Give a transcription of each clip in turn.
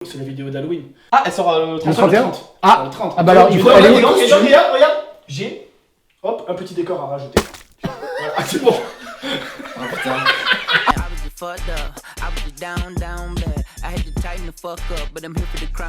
C'est la vidéo d'Halloween. Ah, elle sort le 30. 31. Ah, le 30. Ah bah alors il faut aller. Regarde, j'ai hop un petit décor à rajouter. Voilà, c'est bon. Oh putain.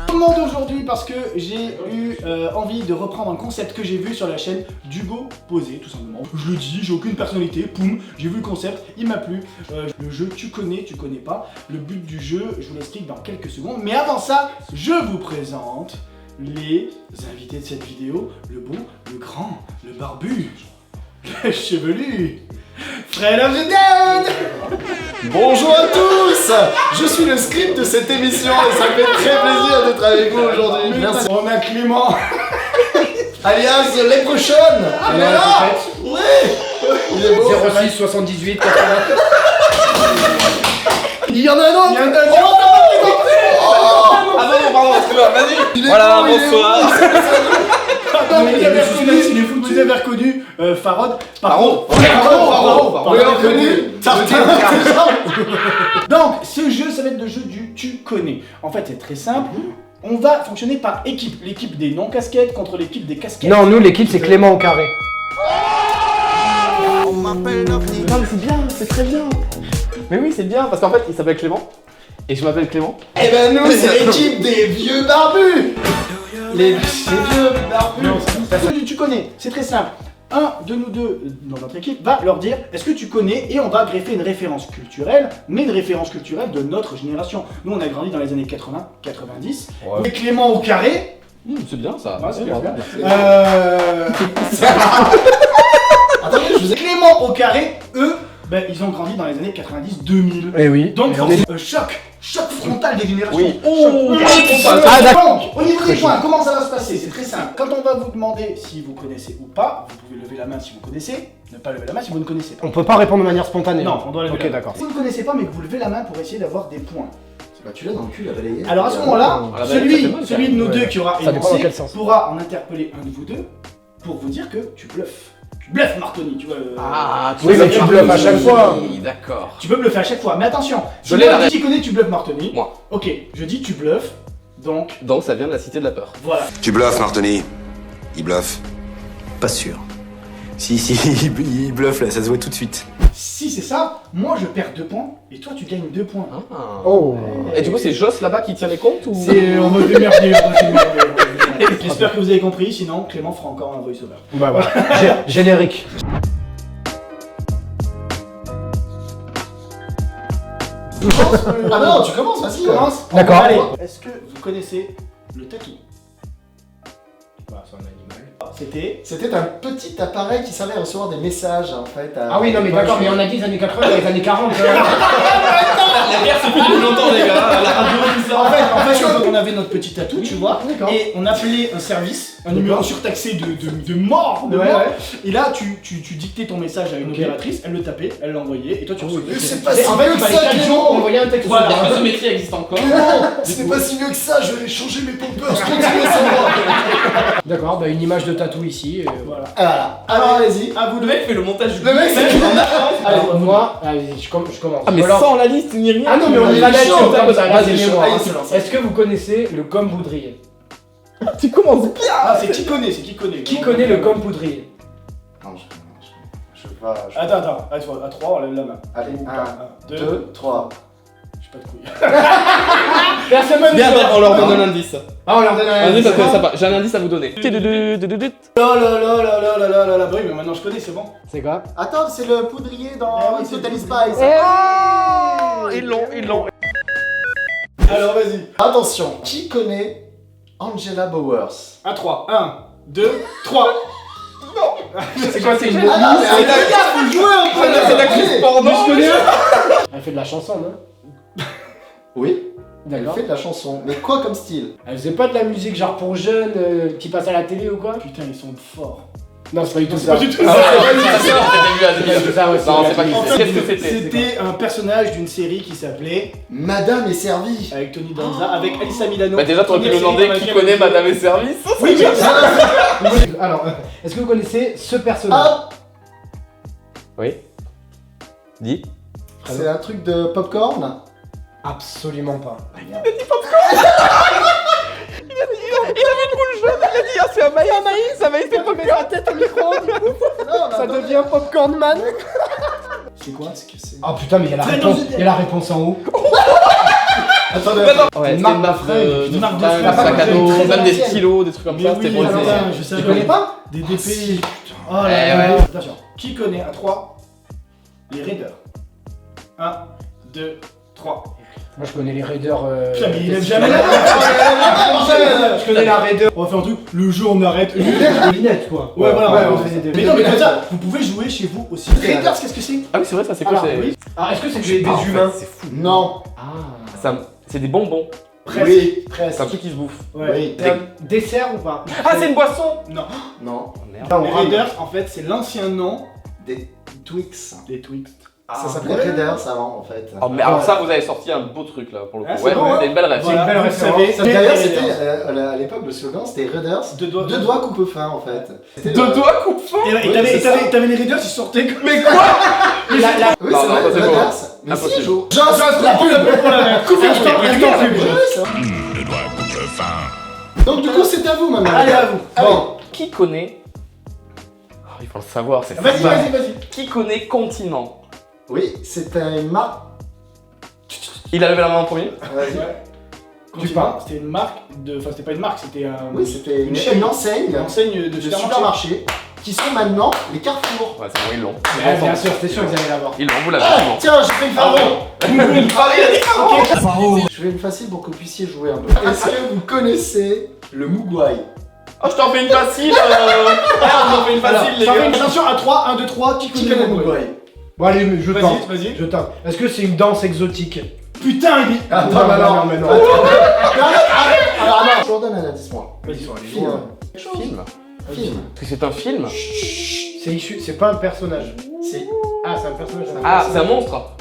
Tout le monde aujourd'hui parce que j'ai eu envie de reprendre un concept que j'ai vu sur la chaîne d'Hugo Posé, tout simplement. Je le dis, j'ai aucune personnalité, poum, j'ai vu le concept, il m'a plu. Le jeu, tu connais pas. Le but du jeu, je vous l'explique dans quelques secondes. Mais avant ça, je vous présente les invités de cette vidéo. Le beau, le grand, le barbu, le chevelu, Fred of the Dead. Bonjour à tous. Je suis le script de cette émission et ça me fait très plaisir d'être avec vous aujourd'hui. Merci. On a Clément. Alias Leprechaun. Il est là. Oui. Il est beau. 06 78 80. Il y en a un autre. Il y a un autre. Ah non, pardon, excuse-moi, vas-y. Il est Voilà, beau, il est bonsoir. Pardon, vous avez reconnu Farod. Paro. Vous l'avez reconnu. Donc, ce jeu, ça va être le jeu du tu connais. En fait, c'est très simple. On va fonctionner par équipe. L'équipe des non-casquettes contre l'équipe des casquettes. Non, nous l'équipe c'est Clément au carré. Non, mais c'est bien, c'est très bien. Mais oui, c'est bien, parce qu'en fait, il s'appelle Clément. Et je m'appelle Clément. Eh ben nous, c'est l'équipe des vieux barbus. Les vieux barbus. Ceux du tu connais, c'est très simple. Un de nous deux dans notre équipe va leur dire est-ce que tu connais, et on va greffer une référence culturelle, mais une référence culturelle de notre génération. Nous on a grandi dans les années 80, 90. Ouais. Et Clément au carré. C'est bien ça. Ouais, c'est bien. bien. Attendez, je vous ai... Clément au carré, eux, ben, ils ont grandi dans les années 90-2000. Eh oui. Donc Et on est- choc frontal des générations. Oui. Oh, Ah, d'accord. donc, au niveau des points, comment ça va se passer? C'est très simple. Quand on va vous demander si vous connaissez ou pas, vous pouvez lever la main si vous connaissez, ne pas lever la main si vous ne connaissez pas. On peut pas répondre de manière spontanée. Non, on doit lever Ok, la main. d'accord. Si vous ne connaissez pas mais que vous levez la main pour essayer d'avoir des points. Bah tu l'as dans le cul, la balayée. Alors à ce moment-là, Ah, bah, ça fait mal, celui de nous ouais. deux qui aura Ça dépend dans énoncé quel sens. pourra en interpeller un de vous deux pour vous dire que tu bluffes. Tu bluffes Martoni, tu vois. Ah, Oui, mais tu bluffes à chaque fois. Oui, d'accord. Tu peux bluffer à chaque fois, mais attention. Si Je l'ai, moi, la je dis tu connais, tu bluffes Martoni. Moi. Ok, je dis tu bluffes, donc Donc ça vient de la cité de la peur. voilà. Tu bluffes, Martoni. Il bluffe. Pas sûr. Si, il bluffe là, ça se voit tout de suite. Si c'est ça, moi je perds 2 points et toi tu gagnes 2 points. Ah. Oh. Et du coup, c'est Joss là-bas qui tient les comptes ou On va se démerder, on va se démerder. J'espère que vous avez compris, sinon Clément fera encore un voice-over. Bah voilà. Générique. Ah non, tu commences, vas-y. Tu commences? D'accord. Allez, est-ce que vous connaissez le tatou? Bah, c'est un animal. C'était... C'était un petit appareil qui servait à recevoir des messages en fait. Ah oui, non mais d'accord, mais on a dit les années 80 et les années 40. La guerre, c'est plus longtemps, les gars. La radio, tout ça. En fait, on avait notre petit tatou, tu vois, d'accord. et on appelait un service, un numéro surtaxé de mort, de Ouais, mort. ouais. Et là, tu dictais ton message à une Ok. opératrice, elle le tapait, elle l'envoyait, et toi tu recevais. Mais c'est Et pas si en fait, mieux il que fallait ça, 4 Clément. jours pour envoyer un texte. Voilà, la Voilà. photométrie existe encore. C'était pas si mieux que ça, je vais changer mes poppers, continuez sans moi. D'accord, bah une image de tatou ici. Voilà. Voilà. Alors allez-y. À vous Le de mec fait le montage du Le mec, c'est Alors moi, allez, je commence. Ah, mais Alors- sans la liste ni rien. Ah non mais on est Allez, là chaud, comme ça, vas-y, vas-y, chaud, moi. allez, se lance. Est-ce que vous connaissez le gomme poudrier? Tu commences bien. Ah, c'est qui connaît, c'est qui connaît. Qui connaît le gomme poudrier? Non, je sais pas. Attends, à 3, on lève la main. Allez, 1, 2, 2, 3. j'ai pas de couilles. Personne ne Bien, le bien, on leur donne un indice. Ah on leur donne un Vas-y, parce que indice. ça va. J'ai un indice à vous donner. Oh là, bah oui, mais maintenant je connais, c'est bon. C'est quoi? Attends, c'est le poudrier dans Ah oui, c'est Totally le Spice. Ils l'ont. Alors vas-y. Attention, qui connaît Angela Bowers? À 3, 1, 2, 3. C'est quoi, c'est une Ah non, mais arrête, faut jouer un peu là. C'est l'actrice porno. Elle fait de la chanson, non? Oui, elle D'accord. fait de la chanson. Mais quoi comme style? Elle faisait pas de la musique genre pour jeunes qui passe à la télé ou quoi? Putain, ils sont forts. Non, c'est pas du tout C'est ça. pas du tout Ah ça. ouais, c'est ça, C'est pas du tout ça, ouais, Non, c'est c'est pas du En tout. fait, Qu'est-ce que c'était? C'était un personnage d'une série qui s'appelait Madame est servie. avec Tony Danza, avec Alissa Milano. Bah déjà, t'aurais pu Première nous demander série qui dans connaît laquelle- Madame et Service. Oui, mais Alors, est-ce que vous connaissez ce personnage? Hop, Oui. Dis. c'est un truc de popcorn. Absolument pas. Il a vu une boule jaune, il a dit ah c'est un maïs, c'est popcorn. la tête au micro, ça devient Popcorn Man. C'est quoi? Ah putain, mais il y a la réponse, il y a la réponse en haut. Attendez, Ouais, c'était une marque de une marque de fringues, fringues. sac à dos, Très même des ancienne. stylos, des trucs comme ça, c'était pour les élèves. je sais. Tu connais pas? Des DP. Oh là Eh là. ouais. Attention. Qui connaît à 3 les Raiders? 1, 2, 3. Moi je connais les Raiders. Putain, mais il aime jamais la Je connais la Raider. On va faire un truc, le jeu on arrête. Les lunettes quoi. Ouais, voilà, ouais, on on fait faisait des. Mais non, mais comme ça, vous pouvez jouer chez vous aussi. Raiders, qu'est-ce que c'est? Ah oui c'est vrai ça c'est quoi Alors, c'est... oui. Ah, est-ce que c'est Je sais des pas, en fait, humains? c'est fou. non. Ah. C'est des bonbons, Presque. Oui, c'est presque. un truc qui se bouffe. Ouais. Oui. C'est un dessert ou pas? Ah c'est une boisson. Non. Non. Merde. Les Raiders, en fait, c'est l'ancien nom Des Twix. des Twix. Ça s'appelait Raiders avant en fait. Oh mais alors ça vous avez sorti un beau truc là pour le coup. Ah, c'est Ouais, bon, c'est une belle rêve. Voilà, belle vous référence. savez. D'ailleurs, les c'était Raiders. à l'époque le slogan c'était Raiders. Deux doigts. Deux doigts coupe fin en fait. C'était Deux doigts coupe fin. Et Oui, c'est t'avais les Raiders, ils sortaient comme. Mais quoi? Oui, Non, c'est non, vrai, ça, c'est Raiders. faux. Mais Impossible. si, joue. La pub pour la même. Donc du coup, c'est à vous maintenant. Allez, à vous. Bon, Qui connaît... Oh, il faut le savoir, c'est Vas-y, certain. vas-y. Qui connaît Continent? oui, c'est une marque. Il a levé la main en premier. Vas-y. Tu parles. C'était une marque de. Enfin, c'était pas une marque, c'était un. Oui, c'était Une chaîne. une enseigne Une enseigne de de supermarché. supermarché qui sont maintenant les Carrefour. Ouais, c'est bon, ils l'ont. Ouais, bien sûr, c'était sûr qu'ils allaient l'avoir. Ils l'ont, vous l'avez. Ah, ils l'ont. tiens, j'ai fait une Ah faveur. Je fais une facile pour que vous puissiez jouer un peu. Est-ce que vous connaissez le Mugwai? Oh, je t'en fais une facile. Ah, je t'en fais une facile, les Ça fait gars. une attention à 3, 1, 2, 3, qui Qui connaît connaît le le Mugwai? Mugwai? Bon allez, je tente. Vas-y. Je tente. Est-ce que c'est une danse exotique? Putain, il est. Ah, Non, non, mais non. Alors non, je vous redonne un indice, moi. Film. Film. Film. Parce que c'est un film. C'est issu, c'est pas un personnage. Si, Ah, c'est un personnage. Ah, c'est un monstre.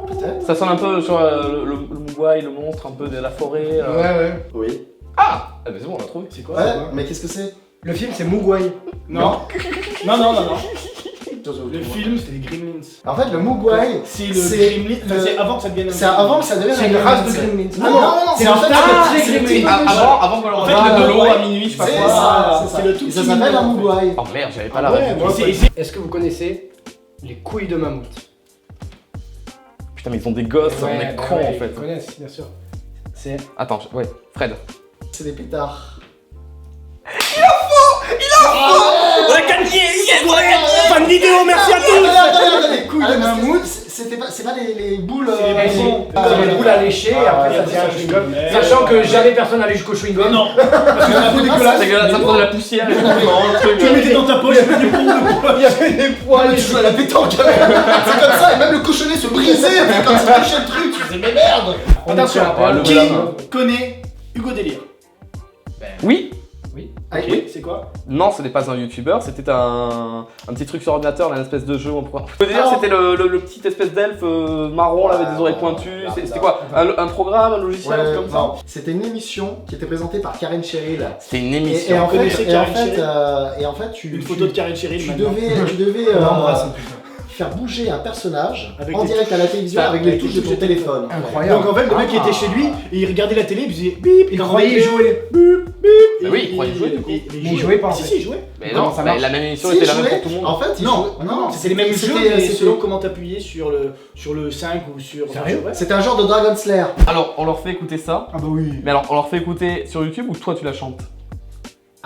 peut-être. Ça sonne un peu sur le Mugwai, le monstre, un peu de la forêt. Ouais. Oui. Ah, ah bah c'est bon, on l'a trouvé. C'est quoi? Ouais, mais qu'est-ce que c'est? Le film c'est Mugwai. Non. Non. Le film, c'était les Gremlins. En fait, le Mugwai, C'est le c'est Gremlin. le- Enfin, c'est avant que ça devienne un. c'est avant que ça devienne C'est un une race de Gremlins. Gremlins. Ah non, c'est en un fait, stade c'est très les Gremlins. petits- Avant qu'on leur En fait, donne le de l'eau Mugwai, à minuit, je sais pas c'est quoi. ça, c'est le tout Et ça petit s'appelle un mignon, en fait. Mugwai. Oh merde, j'avais pas la Ouais, réponse. moi, Et c'est- Est-ce que vous connaissez les couilles de mammouth? Putain, mais ils ont des gosses, on est bah cons ouais, en ils fait. connaissent, bien sûr. C'est. Attends, ouais, Fred. C'est des pétards. On a gagné! Yes, on a gagné! Fin de vidéo, merci à tous! Attendez, couilles de parce que mammouth. c'est pas les boules. C'est les boules à lécher et après ça devient un chewing-gum. Sachant que jamais personne n'allait jusqu'au chewing-gum. Non, parce que c'est un peu dégueulasse. C'est dégueulasse, ça prend de la poussière et tout, vraiment, le truc. Tu le mettais dans ta poche, il y avait des pompes de poche. Il y avait des poils. Tu joues à la pétanque quand même. C'est comme ça, et même le cochonnet se brisait mais quand il touchait le truc. Tu faisais mais merde. Attention, Ouais, le qui bonhomme. connaît Hugo Délire? Oui. Ah, Ok. C'est quoi? Non, ce n'est pas un youtubeur, c'était un petit truc sur ordinateur, une espèce de jeu. On peut dire Ah. c'était le petit espèce d'elfe marron là, avec des oreilles pointues. C'était quoi? Un programme, un logiciel, un truc comme ça? non, c'était une émission qui était présentée par Karen Cheryl. C'était une Et émission. en connaissez fait, Karen Cheryl tu Une photo de Karen Cheryl tu maintenant. devais On l'embrasse. faire bouger un personnage Avec en des direct à la télévision avec les touches de ton téléphone. Incroyable. Donc en fait, le mec il était chez lui et il regardait la télé, il faisait bip, Il croyait jouer. Mais oui, il croyait jouer, du coup. Mais il jouait pas, en Si, fait. si, il jouait. Mais Comment non, ça mais marche? la même émission Si, était la il même jouait. pour tout le monde. En fait, il jouait- Non, c'est les mêmes jeux, c'était- mais c'était- selon comment t'appuyais sur le 5 ou sur. Sérieux? Ouais. C'était un genre de Dragon Slayer. Alors, on leur fait écouter ça. Ah bah oui. Mais alors, on leur fait écouter sur YouTube ou toi tu la chantes?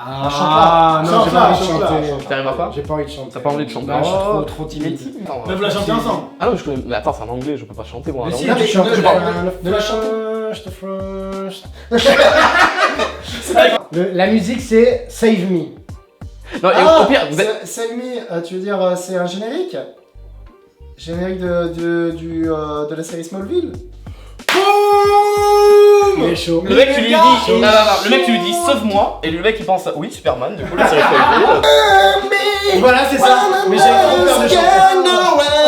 Ah non, j'ai pas envie de chante-la, chanter. chante-la. T'arrives pas? J'ai pas envie de chanter. T'as pas envie de chanter? Bah, je suis Oh, trop timide. Attends, Bah, vous la chantez ensemble. Ah non, mais je connais. Mais attends, c'est en anglais, je peux pas chanter moi. Mais en si, anglais. Non, mais tu chantes. ne- Je ne la chante- La musique c'est Save Me. Non, et Ah, au pire, vous êtes. Salmi, tu veux dire c'est un générique? Générique de la série Smallville? Il est chaud. Le mec, tu lui dis. Non, non, non, le mec, tu lui dis sauve-moi. Et le mec, il pense oui, Superman, du coup, la série Smallville. Voilà, c'est ça. Mais j'ai trop peur de chanter.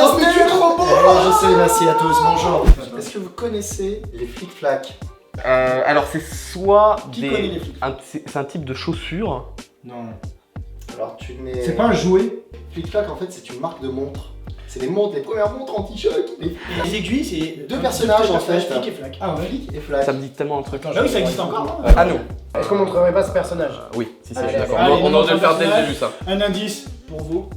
Oh, mais tu es trop beau! Je sais, merci à tous, bonjour. Est-ce que vous connaissez les flic-flac? Alors, c'est soit Qui connaît les flics? c'est un type de chaussure. Non. Alors, tu n'es. C'est pas un jouet. Flic-flac, en fait, c'est une marque de montre. C'est les montres, les premières montres en t-shirt. Les aiguilles, c'est Deux personnages, en fait. Flic et Flac. Ah ouais. Flic et Flac. Ça me dit tellement un truc. Ah oui, ça existe encore. hein. À nous. Est-ce qu'on montrerait pas ce personnage? Oui, si, si, Allez, je suis d'accord. allez, On aurait dû le faire dès le personnage. début, ça. Un indice pour vous.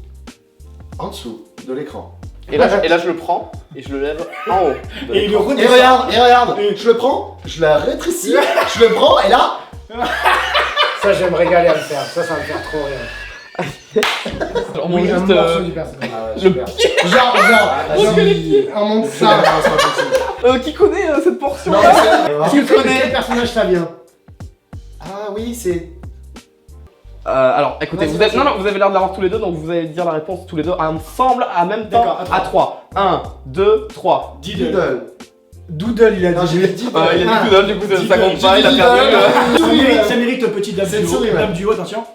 En dessous de l'écran. Et là, je le prends et je le lève en haut. de Et il le l'écran. Et redescend. regarde, je le prends, je la rétrécis, je le prends, et là, Ça, je vais me régaler à le faire. Ça va me faire trop rire. Alors, Oui, un juste, morceau du personnage. on monte ça. qui connaît cette portion Non, là mais Qui connaît Quel personnage ça vient? Ah oui, c'est. Alors, écoutez, Ouais, vous c'est avez, non, non, vous avez l'air de l'avoir tous les deux, donc vous allez dire la réponse tous les deux ensemble, en même temps, D'accord, à 3. 1, 2, 3. Diddle. Diddle. Doodle, il a Non, dit. j'ai dit Il a dit Doodle, du coup, ça Diddle, compte pas, il a Diddle. perdu. Ça mérite petit dame C'est duo. souris, ouais. Dame duo, attention.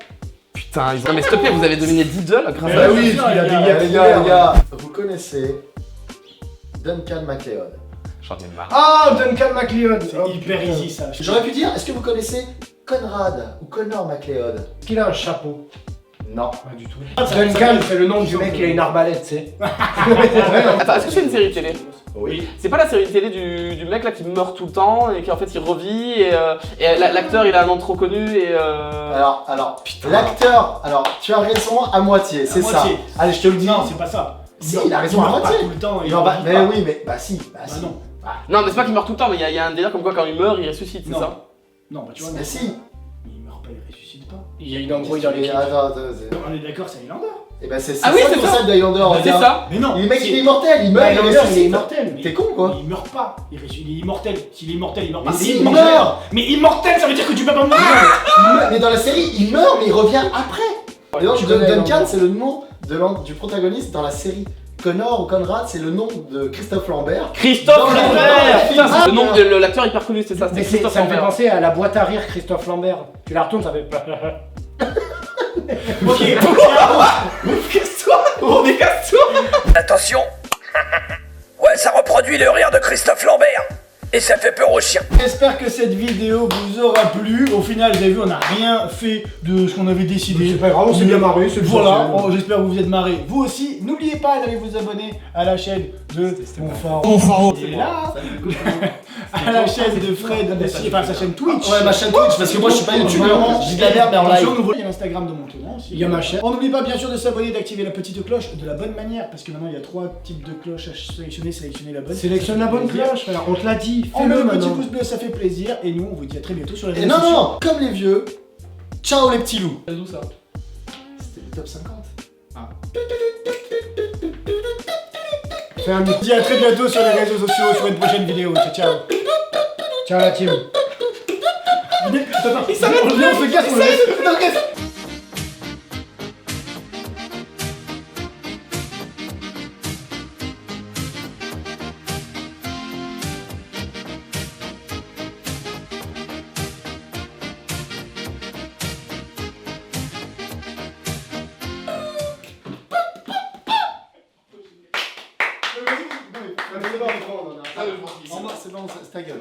Putain, non, mais s'il te plaît, vous avez deviné Diddle grâce Mais à Bah oui, bien sûr, il a les des gars. yeux. Les gars, les gars, vous connaissez Duncan MacLeod. J'en ai marre. Ah, Duncan MacLeod. C'est hyper easy ça. J'aurais pu dire, est-ce que vous connaissez Conrad ou Connor MacLeod? Est-ce qu'il a un chapeau? Non. Pas du tout. Ça- Duncan, c'est le nom du mec, il a une arbalète, tu sais. Attends, est-ce que c'est une série télé? Oui. C'est pas la série télé du mec là qui meurt tout le temps et qui en fait il revit et l'acteur il a un nom trop connu et Alors, l'acteur, alors tu as raison à moitié, c'est ça. moitié. Allez, je te le dis. Non, c'est pas ça. Si, il a raison à meurt pas moitié. tout le temps. Il en va. Mais oui, mais bah si, Bah non. Non mais c'est pas qu'il meurt tout le temps mais il y a un délire comme quoi quand il meurt il ressuscite, c'est Non. ça? Non, bah tu vois. Mais non. si. Il meurt pas, il ressuscite pas. Il y a une embrouille dans l'équipe. Attends, On est d'accord, c'est Highlander. et bah c'est Ah oui, ça c'est le ça. concept d'Highlander, Bah, c'est regarde. ça. Mais non. Le mec c'est- il est immortel, il meurt, il Highlander, il est ressuscite. immortel. T'es con quoi? Il meurt pas. Il est immortel. S'il est immortel, il meurt pas. Mais C'est si, il immortel. meurt. Mais immortel, ça veut dire que tu peux pas mourir. Mais dans la série, il meurt, mais il revient après. Et donc Tu connais Duncan, Highlander. c'est le nom du protagoniste dans la série. Connor ou Conrad, c'est le nom de Christophe Lambert. Christophe Dans la- Lambert. Putain, c'est le nom Ah, de l'acteur hyper connu, c'est ça, Mais c'est Christophe ça me fait Lambert. penser à la boîte à rire Christophe Lambert. Tu la retournes, ça fait. Ok. Oh mais casse-toi. Attention. Ouais, ça reproduit le rire de Christophe Lambert. Et ça fait peur aux chiens. J'espère que cette vidéo vous aura plu. Au final, vous avez vu, on n'a rien fait de ce qu'on avait décidé. C'est pas grave, on s'est bien marré, c'est le Voilà, social. j'espère que vous vous êtes marrés. Vous aussi, n'oubliez pas d'aller vous abonner à la chaîne de Monfaro. Il est là. À la chaîne de Fred, enfin sa chaîne Twitch. Ouais, ma chaîne Twitch, parce que moi je suis pas youtubeur, je dis de la merde mais en Bien sûr, live. nouveau- Il y a l'Instagram de Montenant aussi. Il y a ma chaîne. On n'oublie pas bien sûr de s'abonner, d'activer la petite cloche de la bonne manière, parce que maintenant il y a 3 types de cloches à sélectionner la bonne. Sélectionne la bonne cloche, frère. On te l'a dit. On met Fais-le le petit maintenant. pouce bleu, ça fait plaisir. Et nous, on vous dit à très bientôt sur les Et réseaux non, sociaux. non, comme les vieux, ciao les petits loups. C'est d'où ça? C'était le top 50. Fais un micro. On vous dit à très bientôt sur les réseaux sociaux, sur une prochaine vidéo. Ciao, ciao. Ciao la team. Il s'arrête, on se casse, on le laisse. C'est bon, c'est ta gueule.